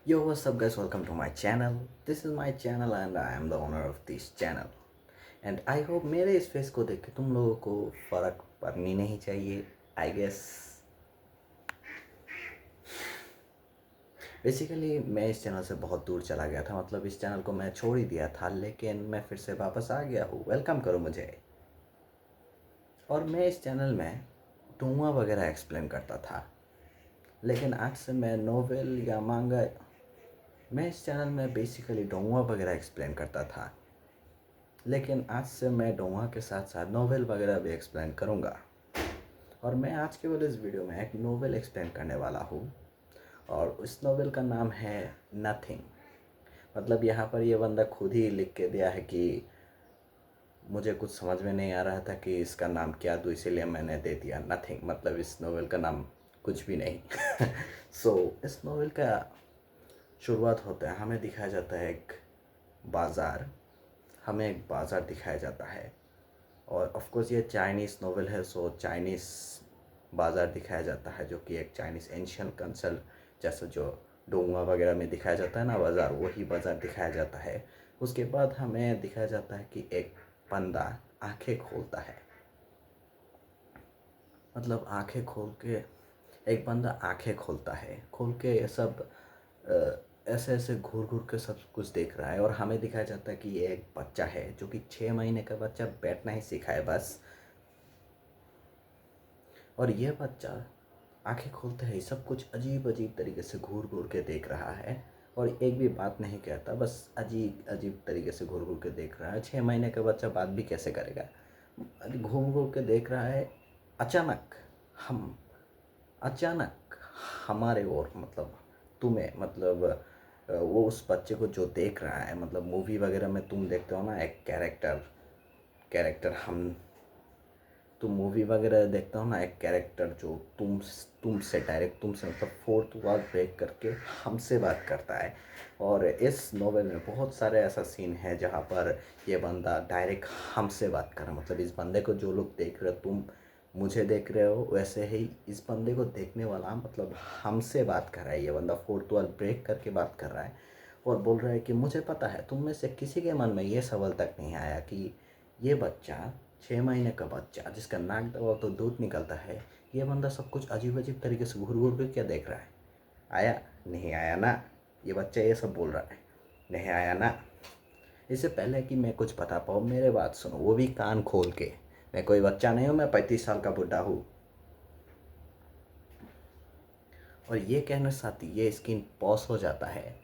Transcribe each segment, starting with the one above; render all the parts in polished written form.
Yo, what's up, guys? Welcome to my channel. This is my channel and I am the owner of this channel. And I hope मेरे इस face को देख के तुम लोगों को फ़र्क पड़नी नहीं चाहिए. I guess बेसिकली मैं इस चैनल से बहुत दूर चला गया था. मतलब इस चैनल को मैं छोड़ ही दिया था, लेकिन मैं फिर से वापस आ गया हूँ. वेलकम करो मुझे. और मैं इस चैनल में डोंगा वगैरह एक्सप्लेन करता था, लेकिन आज से मैं नोवेल या मांगा. मैं इस चैनल में बेसिकली डोंगा वगैरह एक्सप्लेन करता था, लेकिन आज से मैं डोंगा के साथ साथ नोवेल वगैरह भी एक्सप्लेन करूँगा. और मैं आज केवल इस वीडियो में एक नोवेल एक्सप्लेन करने वाला हूँ, और इस नोवेल का नाम है नथिंग. मतलब यहाँ पर ये बंदा खुद ही लिख के दिया है कि मुझे कुछ समझ में नहीं आ रहा था कि इसका नाम क्या दूँ, इसीलिए मैंने दे दिया नथिंग. मतलब इस नोवेल का नाम कुछ भी नहीं. सो इस नोवेल का शुरुआत होता है, हमें दिखाया जाता है एक बाज़ार. हमें एक बाज़ार दिखाया जाता है, और ऑफ कोर्स ये चाइनीज़ नोवेल है, सो चाइनीज़ बाज़ार दिखाया जाता है, जो कि एक चाइनीज़ एंशियन कंसल जैसे जो डोंगा वगैरह में दिखाया जाता है ना बाज़ार, वही बाज़ार दिखाया जाता है. उसके बाद हमें दिखाया जाता है कि एक बंदा आंखें खोलता है. मतलब आंखें खोल के एक बंदा आंखें खोलता है, खोल के ये सब ऐसे ऐसे घूर घूर के सब कुछ देख रहा है. और हमें दिखाया जाता है कि ये एक बच्चा है, जो कि 6 महीने का बच्चा बैठना ही सीखा है बस. और ये बच्चा आंखें खोलते ही सब कुछ अजीब अजीब तरीके से घूर घूर के देख रहा है, और एक भी बात नहीं कहता, बस अजीब अजीब तरीके से घूर घूर के देख रहा है. 6 महीने का बच्चा बात भी कैसे करेगा. घूम घूर के देख रहा है. अचानक हम अचानक हमारे ओर, मतलब तुम्हें, मतलब वो उस बच्चे को जो देख रहा है, मतलब मूवी वगैरह में तुम देखते हो ना एक कैरेक्टर कैरेक्टर हम तुम मूवी वगैरह देखते हो ना, एक कैरेक्टर जो तुमसे डायरेक्ट, तुमसे मतलब फोर्थ वॉल ब्रेक करके हमसे बात करता है. और इस नोवेल में बहुत सारे ऐसा सीन है जहाँ पर ये बंदा डायरेक्ट हमसे बात कर रहा है. मतलब इस बंदे को जो लोग देख रहे हो, तुम मुझे देख रहे हो, वैसे ही इस बंदे को देखने वाला मतलब हमसे बात कर रहा है. ये बंदा फोर्थ वॉल ब्रेक करके बात कर रहा है, और बोल रहा है कि मुझे पता है तुम में से किसी के मन में ये सवाल तक नहीं आया कि ये बच्चा, 6 महीने का बच्चा जिसका नाक दबाओ तो दूध निकलता है, ये बंदा सब कुछ अजीब अजीब तरीके से घूर घूर के क्या देख रहा है. आया नहीं आया ना. ये बच्चा ये सब बोल रहा है, नहीं आया ना. इससे पहले कि मैं कुछ बता पाऊँ, मेरे बात सुनो, वो भी कान खोल के. मैं कोई बच्चा नहीं हूँ, मैं 35 साल का बुढ़ा हूँ. और ये कहने साथ ही ये स्किन पॉज हो जाता है.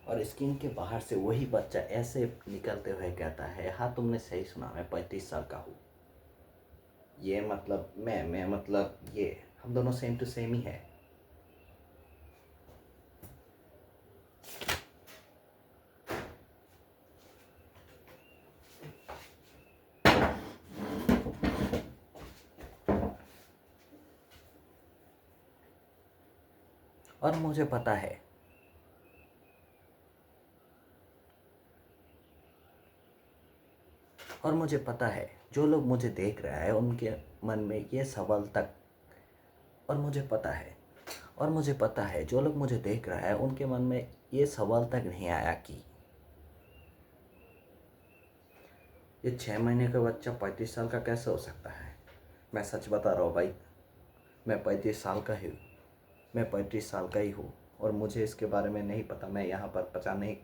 और स्क्रीन के बाहर से वही बच्चा ऐसे निकलते हुए कहता है, हाँ तुमने सही सुना, मैं 35 साल का हूँ. ये मतलब मैं मतलब ये हम दोनों सेम टू सेम ही है. और मुझे पता है, और मुझे पता है जो लोग मुझे देख रहा है उनके मन में ये सवाल तक, और मुझे पता है और मुझे पता है जो लोग मुझे देख रहा है उनके मन में ये सवाल तक नहीं आया कि ये 6 महीने का बच्चा 35 साल का कैसे हो सकता है. मैं सच बता रहा हूँ भाई, मैं 35 साल का ही हूँ. मैं 35 साल का ही हूँ, और मुझे इसके बारे में नहीं पता. मैं यहाँ पर पता नहीं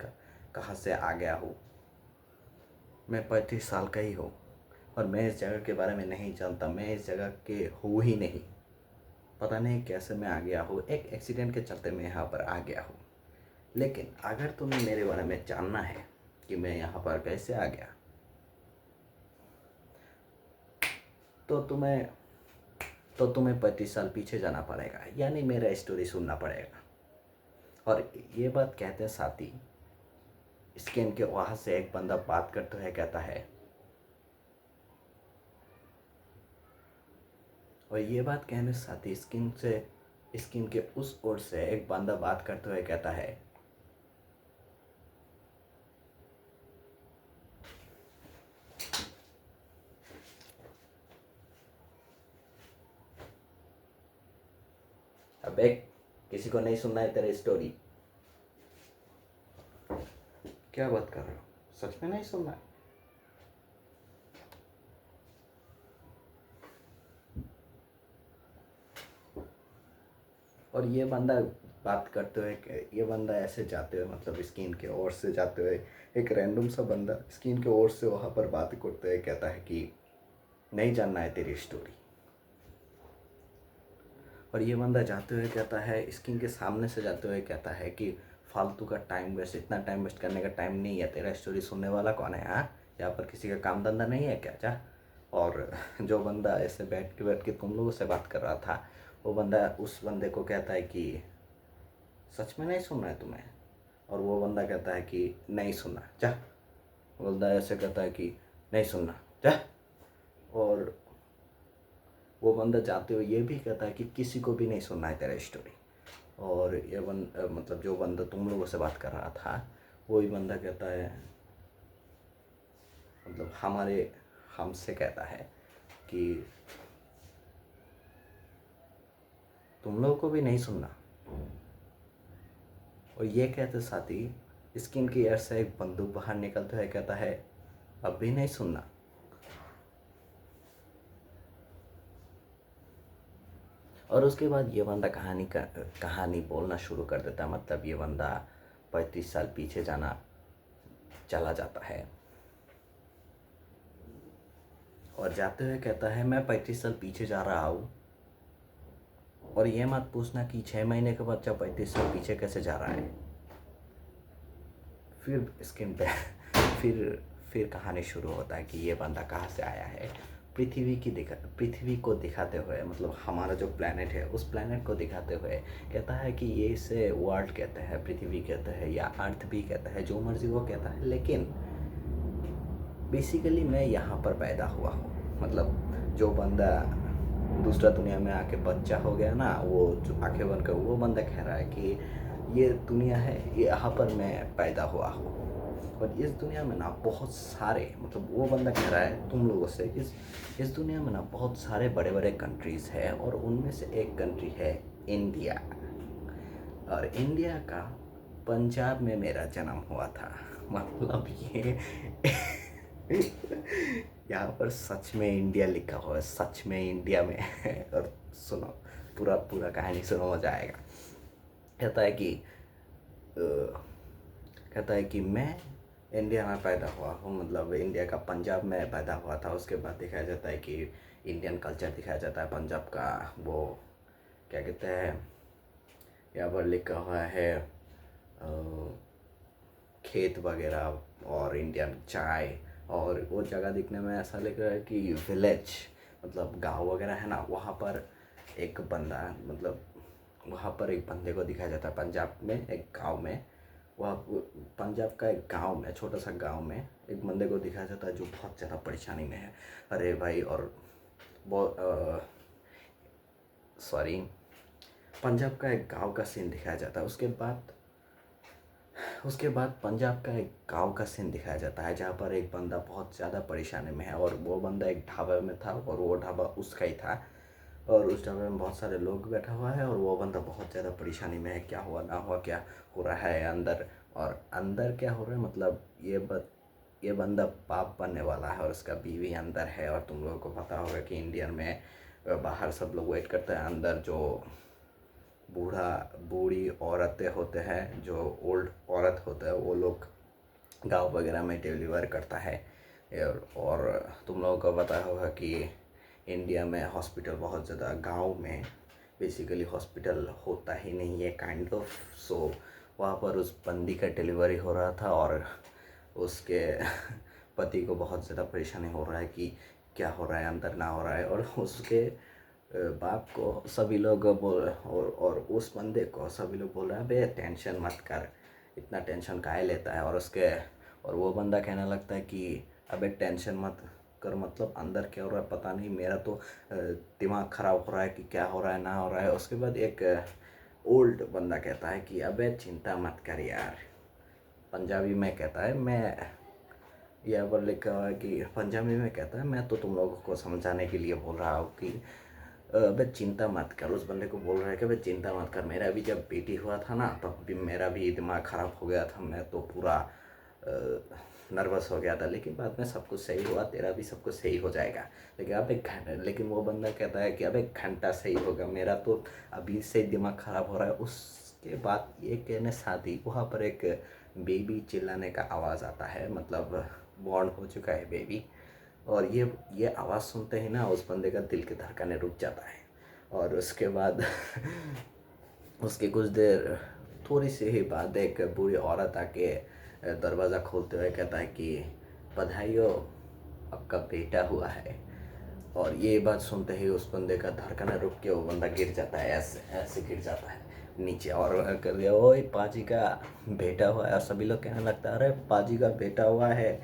कहाँ से आ गया हूँ. मैं 35 साल का ही हूँ, और मैं इस जगह के बारे में नहीं जानता. मैं इस जगह के हूँ ही नहीं. पता नहीं कैसे मैं आ गया हूँ. एक एक्सीडेंट के चलते मैं यहाँ पर आ गया हूँ. लेकिन अगर तुम्हें मेरे बारे में जानना है कि मैं यहाँ पर कैसे आ गया, तो तुम्हें 35 साल पीछे जाना पड़ेगा, यानी मेरा स्टोरी सुनना पड़ेगा. और ये बात कहते साथ ही स्क्रीन के वहाँ से एक बंदा बात करते हुए कहता है, और ये बात कहने साथ ही स्क्रीन के उस ओर से एक बंदा बात करते हुए कहता है, अबे किसी को नहीं सुनना है तेरी स्टोरी? क्या बात कर रहे हो, सच में नहीं सुनना है? और ये बंदा बात करते हुए, ये बंदा ऐसे जाते हुए मतलब स्किन के ओर से जाते हुए, एक रैंडम सा बंदा स्किन के ओर से वहाँ पर बात करते हुए कहता है कि नहीं जानना है तेरी स्टोरी। और ये बंदा जाते हुए कहता है, स्किन के सामने से जाते हुए कहता है कि फालतू का टाइम वेस्ट, इतना टाइम वेस्ट करने का टाइम नहीं है, तेरा स्टोरी सुनने वाला कौन है? हाँ, यहाँ पर किसी का काम धंधा नहीं है क्या? जा। और जो बंदा ऐसे बैठ के तुम लोगों से बात कर रहा था, वो बंदा उस बंदे को कहता है कि सच में नहीं सुनना है तुम्हें? और वो बंदा कहता है कि नहीं सुनना, जा। बंदा ऐसे कहता है कि नहीं सुनना, जा। और वो बंदा जाते हुए ये भी कहता है कि किसी को भी नहीं सुनना है तेरा स्टोरी। और ये मतलब जो बंदा तुम लोगों से बात कर रहा था, वही बंदा कहता है, मतलब हमसे कहता है कि तुम लोगों को भी नहीं सुनना। और ये कहते साथ ही स्किन की एयर से एक बंदूक बाहर निकलता है, कहता है अब भी नहीं सुनना। और उसके बाद ये बंदा कहानी बोलना शुरू कर देता है। मतलब ये बंदा 35 साल पीछे चला जाता है और जाते हुए कहता है मैं 35 साल पीछे जा रहा हूँ, और ये मत पूछना कि 6 महीने के बच्चा 35 साल पीछे कैसे जा रहा है। फिर स्क्रीन पे फिर कहानी शुरू होता है कि ये बंदा कहाँ से आया है। पृथ्वी को दिखाते हुए, मतलब हमारा जो प्लैनेट है उस प्लैनेट को दिखाते हुए कहता है कि ये इसे वर्ल्ड कहते हैं, पृथ्वी कहते हैं या अर्थ भी कहता है, जो मर्जी वो कहता है, लेकिन बेसिकली मैं यहाँ पर पैदा हुआ हूँ। मतलब जो बंदा दूसरा दुनिया में आके बच्चा हो गया ना, वो जो आंखें बंद कर, वो बंदा कह रहा है कि ये दुनिया है, ये यहाँ पर मैं पैदा हुआ हूँ। और इस दुनिया में ना बहुत सारे, मतलब वो बंदा कह रहा है तुम लोगों से, इस दुनिया में ना बहुत सारे बड़े बड़े कंट्रीज़ हैं, और उनमें से एक कंट्री है इंडिया। और इंडिया का पंजाब में मेरा जन्म हुआ था। मतलब ये यहाँ पर सच में इंडिया लिखा हुआ है, सच में इंडिया में है। और सुनो, पूरा पूरा कहानी सुनो, मजा आएगा। कहता है कि मैं इंडिया में पैदा हुआ हूँ, मतलब इंडिया का पंजाब में पैदा हुआ था। उसके बाद दिखाया जाता है कि इंडियन कल्चर दिखाया जाता है पंजाब का। वो क्या कहते हैं, यहाँ पर लिखा हुआ है खेत वगैरह और इंडियन चाय। और वो जगह दिखने में ऐसा लग रहा है कि विलेज, मतलब गांव वगैरह है ना, वहाँ पर एक बंदा, मतलब वहाँ पर एक बंदे को दिखाया जाता है पंजाब में एक गांव में। वह पंजाब का एक गांव में, छोटा सा गांव में एक बंदे को दिखाया जाता है जो बहुत ज़्यादा परेशानी में है। अरे भाई, और बहुत सॉरी, पंजाब का एक गांव का सीन दिखाया जाता है। उसके बाद पंजाब का एक गांव का सीन दिखाया जाता है जहाँ पर एक बंदा बहुत ज़्यादा परेशानी में है, और वो बंदा एक ढाबा में था, और वो ढाबा उसका ही था, और उस ढाबे में बहुत सारे लोग बैठा हुआ है, और वो बंदा बहुत ज़्यादा परेशानी में है, क्या हुआ ना हुआ, क्या हो रहा है अंदर। और अंदर क्या हो रहा है, मतलब ये बंदा बाप बनने वाला है, और उसका बीवी अंदर है। और तुम लोगों को पता होगा कि इंडियन में बाहर सब लोग वेट करते हैं, अंदर जो बूढ़ी औरतें होते हैं, जो ओल्ड औरत होते हैं, वो लोग गाँव वगैरह में डिलीवर करता है। और तुम लोगों को पता होगा कि इंडिया में हॉस्पिटल बहुत ज़्यादा, गांव में बेसिकली हॉस्पिटल होता ही नहीं है काइंड ऑफ। सो वहाँ पर उस बंदी का डिलीवरी हो रहा था, और उसके पति को बहुत ज़्यादा परेशानी हो रहा है कि क्या हो रहा है, अंदर ना हो रहा है। और उसके बाप को सभी लोग और उस बंदे को सभी लोग बोल रहे हैं बे टेंशन मत कर, इतना टेंशन काहे लेता है। और वो बंदा कहने लगता है कि अबे टेंशन मत कर, मतलब अंदर क्या हो रहा है पता नहीं, मेरा तो दिमाग ख़राब हो रहा है कि क्या हो रहा है ना हो रहा है। उसके बाद एक ओल्ड बंदा कहता है कि अबे चिंता मत कर यार, पंजाबी में कहता है, मैं यहाँ पर लिखा हुआ है कि पंजाबी में कहता है, मैं तो तुम लोगों को समझाने के लिए बोल रहा हूँ कि बे चिंता मत कर, उस बंदे को बोल रहा है कि बे चिंता मत कर, मेरा भी जब बेटी हुआ था ना तब भी मेरा भी दिमाग ख़राब हो गया था, मैं तो पूरा नर्वस हो गया था, लेकिन बाद में सब कुछ सही हुआ, तेरा भी सब कुछ सही हो जाएगा। लेकिन वो बंदा कहता है कि अब 1 घंटा सही होगा, मेरा तो अभी से दिमाग ख़राब हो रहा है। उसके बाद ये कहने साथ ही वहाँ पर एक बेबी चिल्लाने का आवाज़ आता है, मतलब बॉर्न हो चुका है बेबी। और ये आवाज़ सुनते ही ना उस बंदे का दिल के धड़कने रुक जाता है। और उसके बाद उसके कुछ देर थोड़ी सी ही बाद एक बूढ़ी औरत आके दरवाज़ा खोलते हुए कहता है कि बधाई हो, आपका बेटा हुआ है। और ये बात सुनते ही उस बंदे का धड़कन रुक के वो बंदा गिर जाता है, ऐसे ऐसे गिर जाता है नीचे। और कर दिया, ओए पाजी का बेटा हुआ है। और सभी लोग कहने लगता है, अरे पाजी का बेटा हुआ है,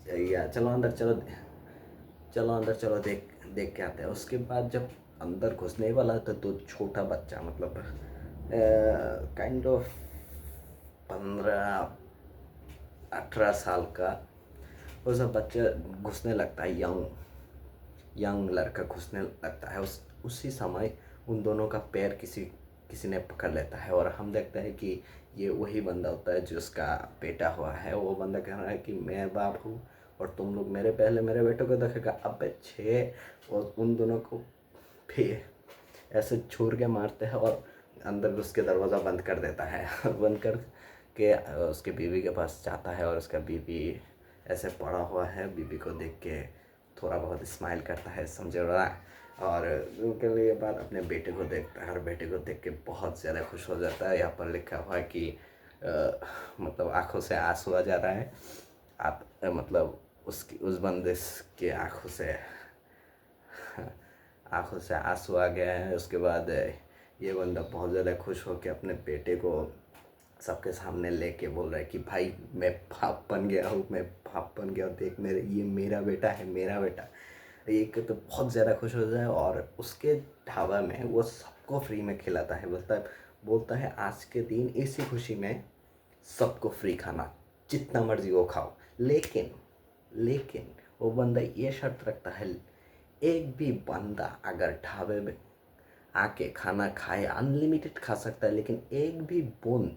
या चलो अंदर चलो, चलो अंदर चलो, देख देख के आते हैं। उसके बाद जब अंदर घुसने वाला था तो छोटा बच्चा, मतलब काइंड ऑफ 15-18 साल का वो सब बच्चा घुसने लगता है, यंग लड़का घुसने लगता है। उसी समय उन दोनों का पैर किसी किसी ने पकड़ लेता है, और हम देखते हैं कि ये वही बंदा होता है जिसका बेटा हुआ है। वो बंदा कह रहा है कि मैं बाप हूँ और तुम लोग मेरे पहले मेरे बेटे को देखेगा, अब छः। और उन दोनों को फिर ऐसे छोड़ के मारते हैं और अंदर घुस के दरवाज़ा बंद कर देता है। और बंद कर के उसके बीवी के पास जाता है, और उसका बीवी ऐसे पड़ा हुआ है, बीवी को देख के थोड़ा बहुत स्माइल करता है, समझ रहा है। और उनके लिए बाद अपने बेटे को देखता है, और बेटे को देख के बहुत ज़्यादा खुश हो जाता है। यहाँ पर लिखा हुआ है कि मतलब आंखों से आंसू आ जा रहा है। आप मतलब उस बंदे के आंखों से आंसू आ गया है। उसके बाद ये बंदा बहुत ज़्यादा खुश हो के अपने बेटे को सबके सामने लेके बोल रहा है कि भाई मैं बाप बन गया हूँ, मैं बाप बन गया हूँ, देख मेरे, ये मेरा बेटा है, मेरा बेटा। एक तो बहुत ज़्यादा खुश हो जाए। और उसके ढाबा में वो सबको फ्री में खिलाता है, बोलता है आज के दिन इसी खुशी में सबको फ्री खाना, जितना मर्जी वो खाओ। लेकिन वो बंदा ये शर्त रखता है, एक भी बंदा अगर ढाबे में आके खाना खाए, अनलिमिटेड खा सकता है, लेकिन एक भी बूंद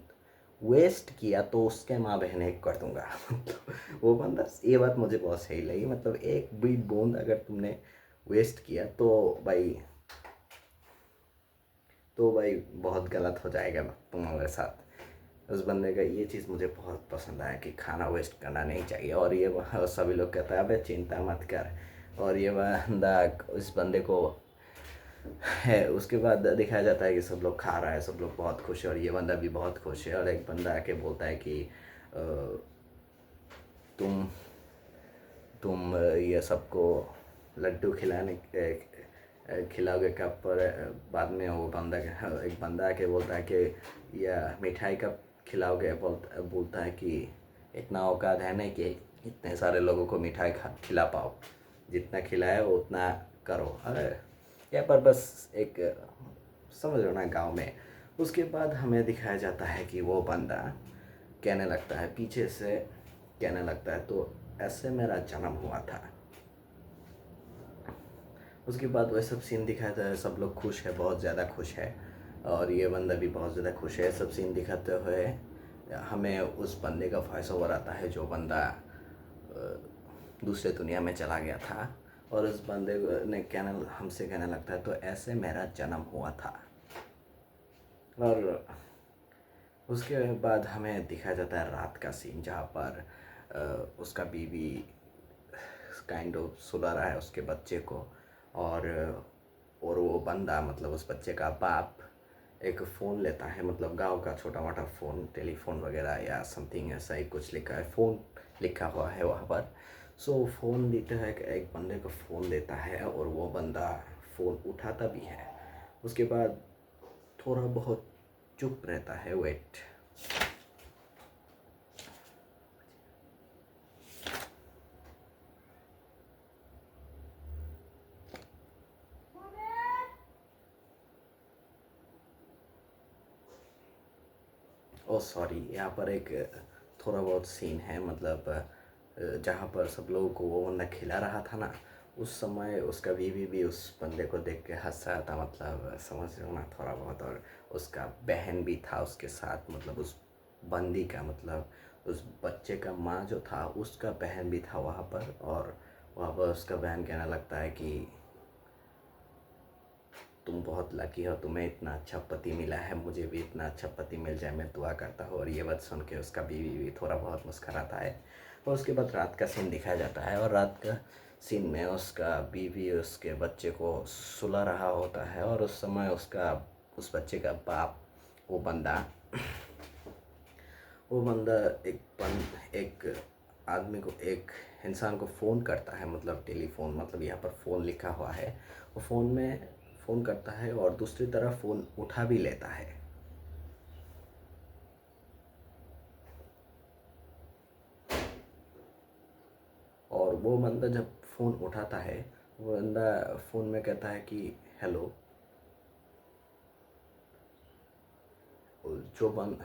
वेस्ट किया तो उसके माँ बहने कर दूंगा। मतलब वो बंदा, ये बात मुझे बहुत सही लगी, मतलब एक भी बूंद अगर तुमने वेस्ट किया तो भाई बहुत गलत हो जाएगा तुम्हारे साथ। उस बंदे का ये चीज़ मुझे बहुत पसंद आया कि खाना वेस्ट करना नहीं चाहिए। और ये सभी लोग कहता है अबे चिंता मत कर। और ये बंदा उस बंदे को है, उसके बाद दिखाया जाता है कि सब लोग खा रहा है, सब लोग बहुत खुश है, और ये बंदा भी बहुत खुश है। और एक बंदा आके बोलता है कि तुम ये सबको लड्डू खिलाओगे कब पर। बाद में वो बंदा, एक बंदा आके बोलता है कि यह मिठाई कब खिलाओगे। बोलता है कि इतना औकात है नहीं कि इतने सारे लोगों को मिठाई खिला पाओ, जितना खिलाए उतना करो। अरे यहाँ पर बस एक समझ लो ना गाँव में। उसके बाद हमें दिखाया जाता है कि वो बंदा कहने लगता है, पीछे से कहने लगता है, तो ऐसे मेरा जन्म हुआ था। उसके बाद वह सब सीन दिखाता है, सब लोग खुश है, बहुत ज़्यादा खुश है। और ये बंदा भी बहुत ज़्यादा खुश है। सब सीन दिखाते हुए हमें उस बंदे का वॉइस ओवर आता है जो बंदा दूसरे दुनिया में चला गया था। और उस बंदे ने हमसे कहने लगता है, तो ऐसे मेरा जन्म हुआ था। और उसके बाद हमें दिखाया जाता है रात का सीन, जहाँ पर उसका बीवी काइंड ऑफ सुला रहा है उसके बच्चे को। और वो बंदा, मतलब उस बच्चे का बाप, एक फ़ोन लेता है, मतलब गांव का छोटा मोटा फ़ोन, टेलीफोन वगैरह या समथिंग ऐसा ही कुछ लिखा है, फ़ोन लिखा हुआ है वहाँ पर। सो फ़ोन देता है, एक बंदे को फ़ोन देता है, और वो बंदा फ़ोन उठाता भी है। उसके बाद थोड़ा बहुत चुप रहता है, वेट। ओ सॉरी, यहाँ पर एक थोड़ा बहुत सीन है, मतलब जहाँ पर सब लोगों को वो बंदा खिला रहा था ना, उस समय उसका बीवी भी उस बंदे को देख के हंस रहा था, मतलब समझ रहे हो ना थोड़ा बहुत। और उसका बहन भी था उसके साथ, मतलब उस बंदी का मतलब उस बच्चे का माँ जो था उसका बहन भी था वहाँ पर। और वहाँ पर उसका बहन कहने लगता है कि तुम बहुत लकी हो, तुम्हें इतना अच्छा पति मिला है, मुझे भी इतना अच्छा पति मिल जाए, मैं दुआ करता हूँ। और ये बात सुन के उसका बीवी भी थोड़ा बहुत मुस्कुराता है। और उसके बाद रात का सीन दिखाया जाता है, और रात का सीन में उसका बीवी उसके बच्चे को सुला रहा होता है। और उस समय उसका उस बच्चे का बाप वो बंदा एक आदमी को, एक इंसान को फ़ोन करता है, मतलब टेलीफोन, मतलब यहाँ पर फ़ोन लिखा हुआ है। वो फ़ोन में फ़ोन करता है और दूसरी तरफ फ़ोन उठा भी लेता है। और वो बंदा जब फ़ोन उठाता है, वो बंदा फ़ोन में कहता है कि हेलो। जो बंद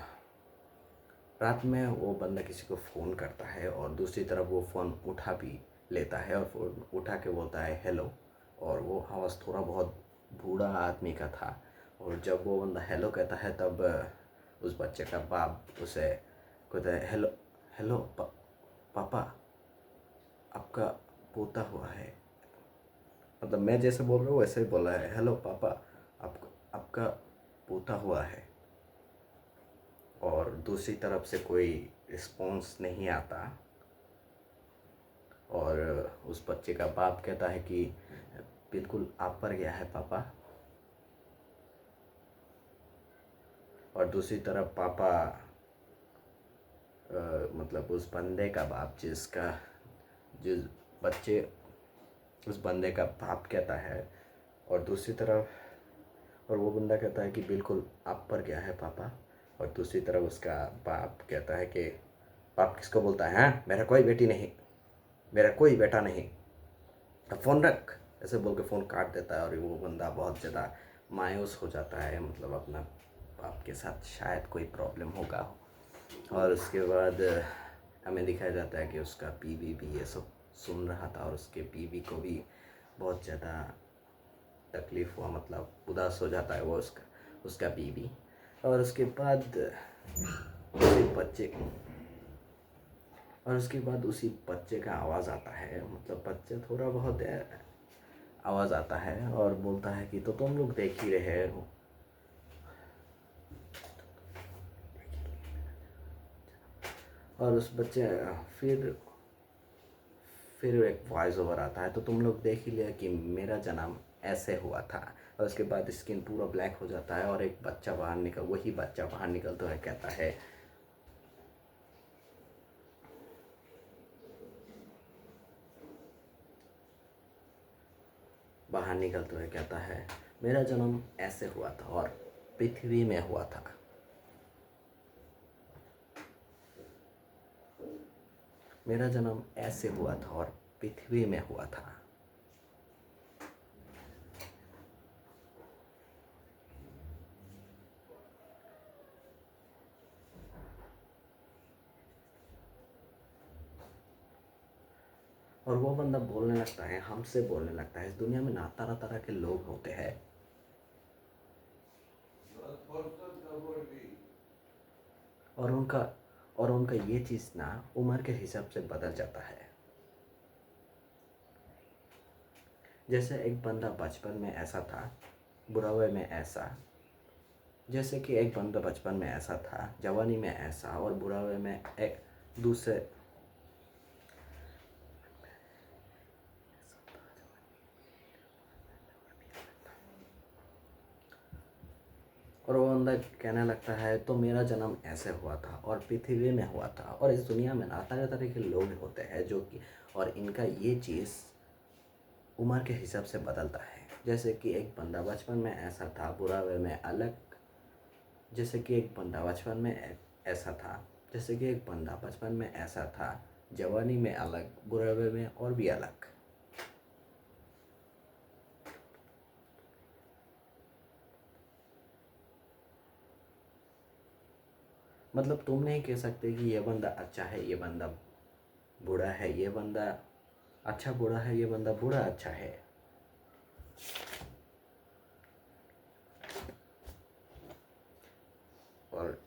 रात में वो बंदा किसी को फ़ोन करता है और दूसरी तरफ वो फ़ोन उठा भी लेता है और फ़ोन उठा के बोलता है हेलो। और वो आवाज़ थोड़ा बहुत बूढ़ा आदमी का था। और जब वो बंदा हेलो कहता है तब उस बच्चे का बाप उसे कहता है हेलो, हेलो पापा, आपका पोता हुआ है। मतलब मैं जैसे बोल रहा हूँ वैसे ही बोला है, हेलो पापा, आपका आपका पोता हुआ है। और दूसरी तरफ से कोई रिस्पॉन्स नहीं आता। और उस बच्चे का बाप कहता है कि बिल्कुल आप पर गया है पापा। और दूसरी तरफ पापा मतलब उस बंदे का बाप जिस बच्चे उस बंदे का बाप कहता है। और दूसरी तरफ और वो बंदा कहता है कि बिल्कुल आप पर गया है पापा। और दूसरी तरफ उसका बाप कहता है कि बाप किसको बोलता है, हाँ मेरा कोई बेटी नहीं, मेरा कोई बेटा नहीं, अब फ़ोन रख, ऐसे बोल के फ़ोन काट देता है। और वो बंदा बहुत ज़्यादा मायूस हो जाता है, मतलब अपना बाप के साथ शायद कोई प्रॉब्लम होगा। और उसके बाद हमें दिखाया जाता है कि उसका बीवी भी ये सब सुन रहा था और उसके बीवी को भी बहुत ज़्यादा तकलीफ़ हुआ, मतलब उदास हो जाता है वो उसका बीवी। और उसके बाद उसी बच्चे उसके बाद उसी बच्चे का आवाज़ आता है, मतलब बच्चे थोड़ा बहुत आवाज़ आता है और बोलता है कि तो तुम लोग देख ही रहे हो। और उस बच्चे फिर एक वॉइस ओवर आता है, तो तुम लोग देख ही लिया कि मेरा जन्म ऐसे हुआ था। और उसके बाद स्किन पूरा ब्लैक हो जाता है और एक बच्चा वही बच्चा बाहर निकलता है, कहता है कहता है मेरा जन्म ऐसे हुआ था और पृथ्वी में हुआ था। मेरा जन्म ऐसे हुआ था और पृथ्वी में हुआ था। और वो बंदा बोलने लगता है, हमसे बोलने लगता है, इस दुनिया में ना तरह तरह के लोग होते हैं। और उनका ये चीज़ ना उम्र के हिसाब से बदल जाता है। जैसे एक बंदा बचपन में ऐसा था, बुढ़ापे में ऐसा। जैसे कि एक बंदा बचपन में ऐसा था, जवानी में ऐसा, और बुढ़ापे में एक दूसरे। और वो बंदा कहने लगता है तो मेरा जन्म ऐसे हुआ था और पृथ्वी में हुआ था, और इस दुनिया में ना तरह तरह के लोग होते हैं जो कि, और इनका ये चीज़ उम्र के हिसाब से बदलता है। जैसे कि एक बंदा बचपन में ऐसा था, बुढ़ापे में अलग। जैसे कि एक बंदा बचपन में ऐसा था जैसे कि एक बंदा बचपन में ऐसा था, जवानी में अलग, बुढ़ापे में और भी अलग। मतलब तुम नहीं कह सकते कि ये बंदा अच्छा है, ये बंदा बूढ़ा है, ये बंदा अच्छा बुरा है, ये बंदा बुरा अच्छा है। और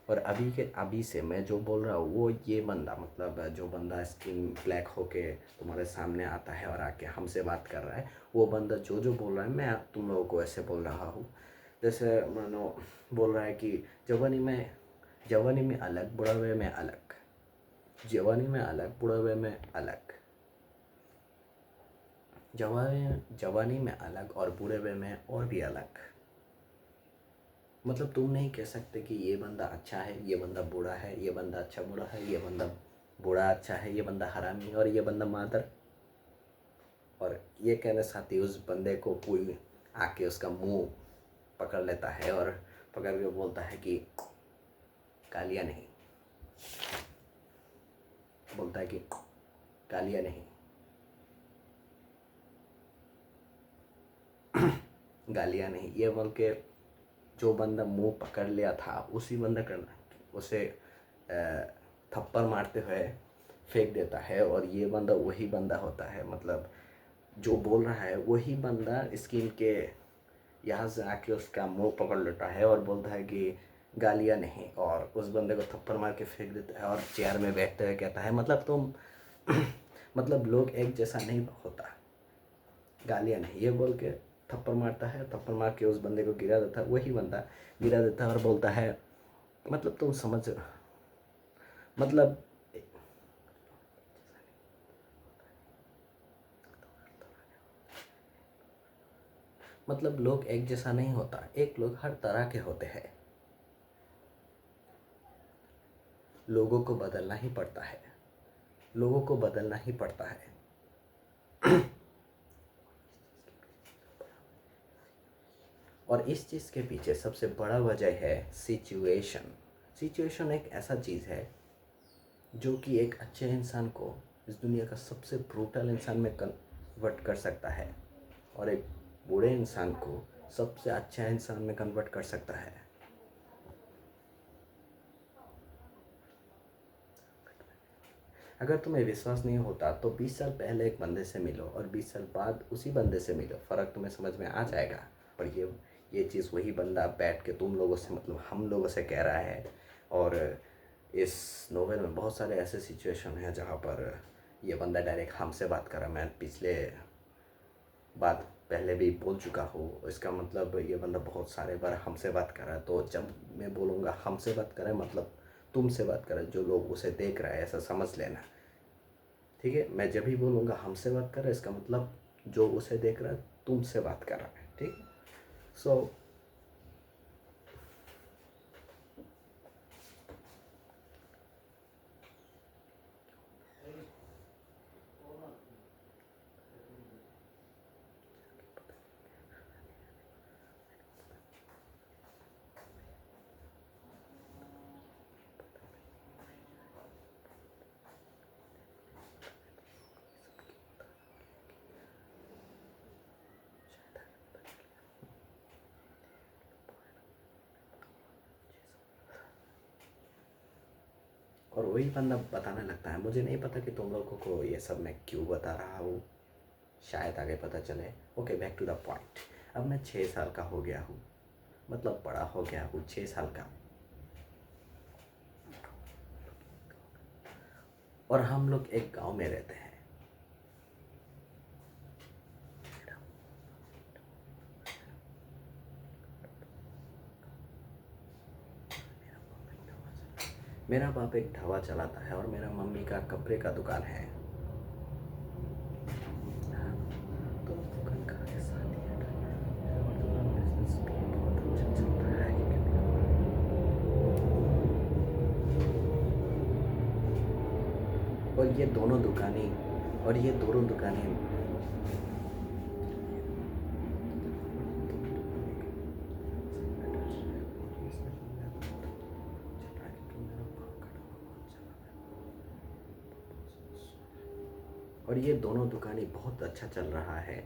और अभी से मैं जो बोल रहा हूँ वो ये बंदा, मतलब जो बंदा स्किन ब्लैक होके तुम्हारे सामने आता है और आके हमसे बात कर रहा है, वो बंदा जो जो बोल रहा है मैं तुम लोगों को ऐसे बोल रहा हूँ। जैसे मानो बोल रहा है कि जवानी में अलग, बुढ़ापे में अलग। जवानी में अलग, बुढ़ापे में अलग। जवानी में अलग और बुढ़ापे में और भी अलग। मतलब तुम नहीं कह सकते कि ये बंदा अच्छा है, ये बंदा बुरा है, ये बंदा अच्छा बुरा है, ये बंदा बुरा अच्छा है, ये बंदा हरामी है और ये बंदा मादर। और ये कहने साथ ही उस बंदे को कोई आके उसका मुंह पकड़ लेता है और पकड़ के बोलता है कि गालियाँ नहीं, बोलता है कि गालियाँ नहीं, गालियाँ नहीं, ये बोल के जो बंदा मुंह पकड़ लिया था उसी बंदा करना उसे थप्पड़ मारते हुए फेंक देता है। और ये बंदा वही बंदा होता है, मतलब जो बोल रहा है वही बंदा स्किन के यहाँ से आके उसका मुंह पकड़ लेता है और बोलता है कि गालियाँ नहीं, और उस बंदे को थप्पड़ मार के फेंक देता है और चेयर में बैठते हुए कहता है मतलब तुम मतलब लोग एक जैसा नहीं होता, गालियाँ नहीं, ये बोल के थप्पड़ मारता है। थप्पड़ मार के उस बंदे को गिरा देता है, वही बंदा गिरा देता है और बोलता है मतलब तुम समझ, मतलब मतलब लोग एक जैसा नहीं होता, एक लोग हर तरह के होते हैं, लोगों को बदलना ही पड़ता है, लोगों को बदलना ही पड़ता है। और इस चीज़ के पीछे सबसे बड़ा वजह है सिचुएशन। सिचुएशन एक ऐसा चीज़ है जो कि एक अच्छे इंसान को इस दुनिया का सबसे ब्रूटल इंसान में कन्वर्ट कर सकता है और एक बुरे इंसान को सबसे अच्छा इंसान में कन्वर्ट कर सकता है। अगर तुम्हें विश्वास नहीं होता तो 20 साल पहले एक बंदे से मिलो और 20 साल बाद उसी बंदे से मिलो, फ़र्क तुम्हें समझ में आ जाएगा। और ये चीज़ वही बंदा बैठ के तुम लोगों से, मतलब हम लोगों से कह रहा है। और इस नोवेल में बहुत सारे ऐसे सिचुएशन हैं जहाँ पर ये बंदा डायरेक्ट हमसे बात कर रहा है। मैं पिछले बात पहले भी बोल चुका हूँ, इसका मतलब ये बंदा बहुत सारे बार हमसे बात कर रहा है। तो जब मैं बोलूँगा हमसे बात कर रहा है मतलब तुमसे बात कर रहा है, जो लोग उसे देख रहा है ऐसा समझ लेना, ठीक है। मैं जब भी बोलूँगा हमसे बात कर रहा है, इसका मतलब जो उसे देख रहा है तुमसे बात कर रहा है, ठीक। सो और वही बंदा बताने लगता है मुझे नहीं पता कि तुम लोगों को ये सब मैं क्यों बता रहा हूँ, शायद आगे पता चले। Okay, back to the point. अब मैं 6 साल का हो गया हूँ, मतलब बड़ा हो गया हूँ, 6 साल का। और हम लोग एक गांव में रहते हैं। मेरा बाप एक ढाबा चलाता है और मेरा मम्मी का कपड़े का दुकान है। तो दुकान का ऐसा नहीं है और दुकान बिजनेस भी बहुत अच्छा चलता है। और ये दोनों दुकानें और ये दोनों दुकानें बहुत अच्छा चल रहा है।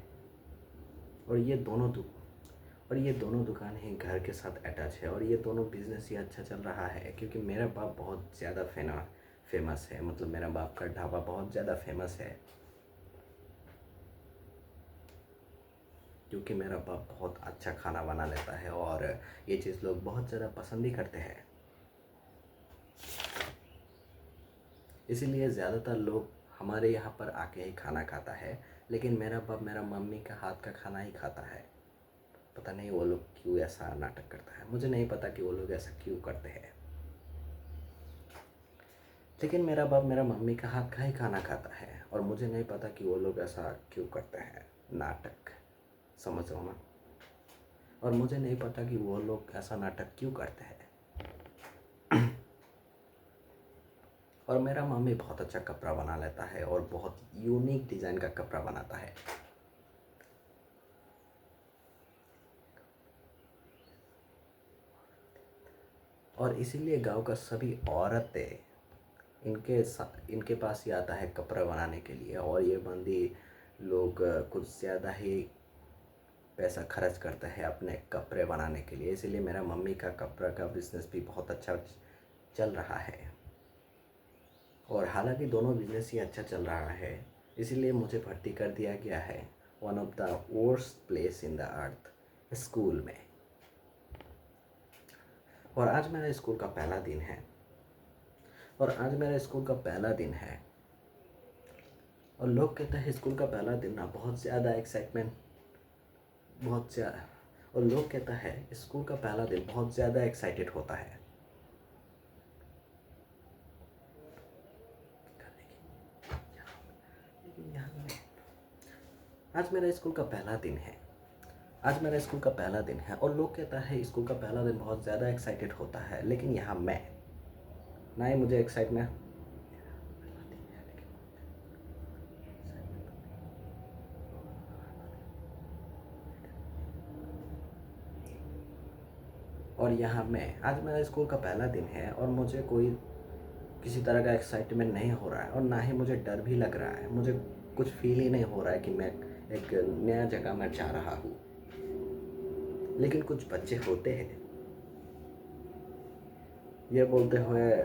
और ये दोनों दु और ये दोनों दुकानें घर के साथ अटैच है और ये दोनों बिजनेस ही अच्छा चल रहा है क्योंकि मेरा बाप बहुत ज़्यादा फेमस है, मतलब मेरा बाप का ढाबा बहुत ज़्यादा फेमस है। क्योंकि मेरा बाप बहुत अच्छा खाना बना लेता है और ये चीज़ लोग बहुत ज़्यादा पसंद ही करते हैं। इसीलिए ज़्यादातर लोग हमारे यहाँ पर आके ही खाना खाता है, लेकिन मेरा बाप मेरा मम्मी का हाथ का खाना ही खाता है। पता नहीं वो लोग क्यों ऐसा नाटक करता है, मुझे नहीं पता कि वो लोग ऐसा क्यों करते हैं, लेकिन मेरा बाप मेरा मम्मी का हाथ का ही खाना खाता है और मुझे नहीं पता कि वो लोग ऐसा क्यों करते हैं, नाटक, समझ रहे हो ना। और मुझे नहीं पता कि वो लोग ऐसा नाटक क्यों करते हैं। और मेरा मम्मी बहुत अच्छा कपड़ा बना लेता है और बहुत यूनिक डिज़ाइन का कपड़ा बनाता है। और इसीलिए गांव का सभी औरतें इनके पास ही आता है कपड़ा बनाने के लिए, और ये बंदी लोग कुछ ज़्यादा ही पैसा खर्च करते हैं अपने कपड़े बनाने के लिए। इसीलिए मेरा मम्मी का कपड़ा का बिज़नेस भी बहुत अच्छा चल रहा है। और हालांकि दोनों बिजनेस ही अच्छा चल रहा है, इसीलिए मुझे भर्ती कर दिया गया है one of the worst place in the earth, school में। और आज मेरा स्कूल का पहला दिन है और लोग कहते हैं स्कूल का पहला दिन ना बहुत ज़्यादा एक्साइटमेंट, बहुत ज़्यादा, और लोग कहता है स्कूल का पहला दिन बहुत ज़्यादा एक्साइटेड होता है। आज मेरा स्कूल का पहला दिन है और लोग कहता है स्कूल का पहला दिन बहुत ज़्यादा एक्साइटेड होता है, लेकिन यहाँ मैं ना ही मुझे एक्साइटमेंट, और यहाँ मैं आज मेरा स्कूल का पहला दिन है और मुझे कोई किसी तरह का एक्साइटमेंट नहीं हो रहा है और ना ही मुझे डर भी लग रहा है। मुझे कुछ फील ही नहीं हो रहा है कि मैं एक नया जगह में जा रहा हूँ। लेकिन कुछ बच्चे होते हैं ये बोलते हुए